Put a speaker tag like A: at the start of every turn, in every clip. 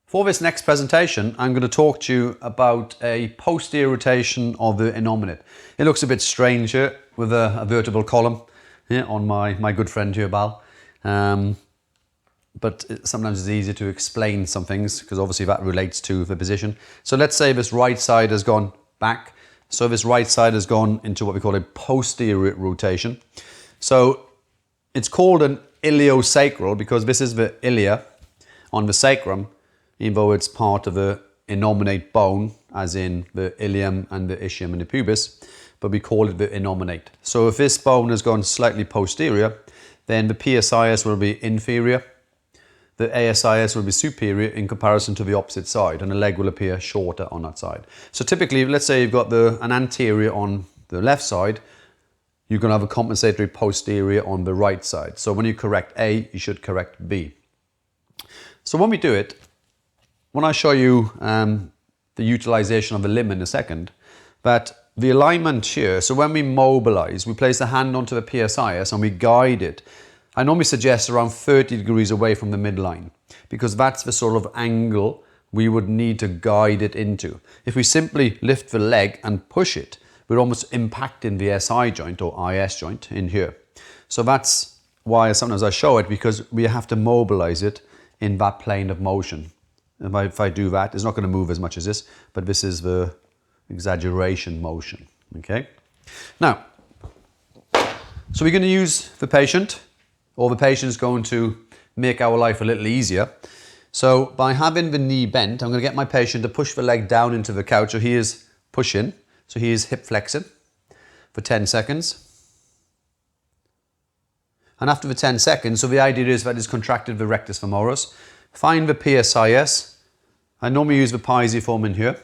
A: For this next presentation, I'm going to talk to you about a posterior rotation of the innominate. It looks a bit strange here with a vertebral column here on my good friend here, Bal. But sometimes it's easier to explain some things because obviously that relates to the position. So let's say this right side has gone back. So this right side has gone into what we call a posterior rotation. So it's called an iliosacral because this is the ilia on the sacrum, even though it's part of the innominate bone, as in the ilium and the ischium and the pubis, but we call it the innominate. So if this bone has gone slightly posterior, then the PSIS will be inferior, the ASIS will be superior in comparison to the opposite side, and the leg will appear shorter on that side. So typically, let's say you've got an anterior on the left side, you're going to have a compensatory posterior on the right side. So when you correct A, you should correct B. So when we do it, when I show you the utilization of the limb in a second, that the alignment here, so when we mobilize, we place the hand onto the PSIS and we guide it. I normally suggest around 30 degrees away from the midline because that's the sort of angle we would need to guide it into. If we simply lift the leg and push it, we're almost impacting the SI joint or IS joint in here. So that's why sometimes I show it, because we have to mobilize it in that plane of motion. If I do that, it's not going to move as much as this, but this is the exaggeration motion, okay? Now, so we're going to use the patient, or the patient is going to make our life a little easier. So by having the knee bent, I'm going to get my patient to push the leg down into the couch. So he is pushing, so he is hip flexing for 10 seconds. And after the 10 seconds, so the idea is that it's contracted the rectus femoris. Find the PSIS. I normally use the pisiform in here.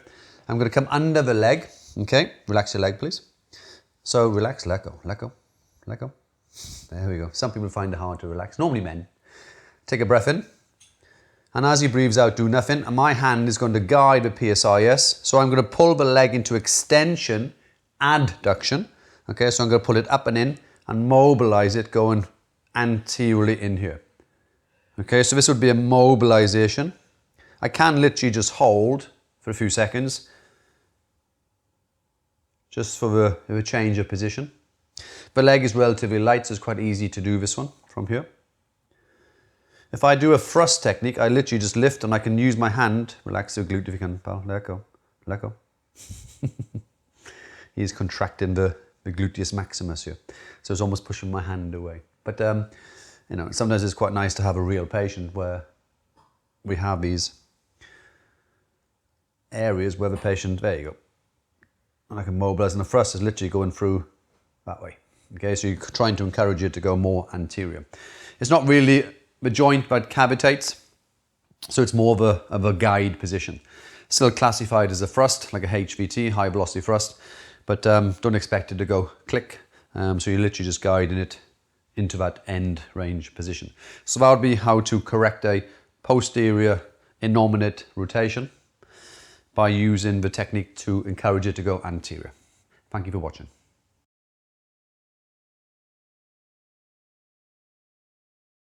A: I'm going to come under the leg. Okay, relax your leg, please. So relax, let go, let go, let go. There we go. Some people find it hard to relax. Normally men. Take a breath in. And as he breathes out, do nothing. And my hand is going to guide the PSIS. So I'm going to pull the leg into extension, adduction. Okay, so I'm going to pull it up and in and mobilize it going anteriorly in here. Okay, so this would be a mobilization. I can literally just hold for a few seconds, just for the change of position. The leg is relatively light, so it's quite easy to do this one from here. If I do a thrust technique, I literally just lift and I can use my hand. Relax your glute if you can, pal. Let go, let go. He's contracting the gluteus maximus here. So it's almost pushing my hand away. But you know, sometimes it's quite nice to have a real patient where we have these areas where the patient, there you go. And I can mobilize, and the thrust is literally going through that way. Okay, so you're trying to encourage it to go more anterior. It's not really the joint that cavitates, so it's more of a guide position. Still classified as a thrust, like a HVT, high velocity thrust, but don't expect it to go click. So you're literally just guiding it into that end range position. So that would be how to correct a posterior innominate rotation by using the technique to encourage it to go anterior. Thank you for watching.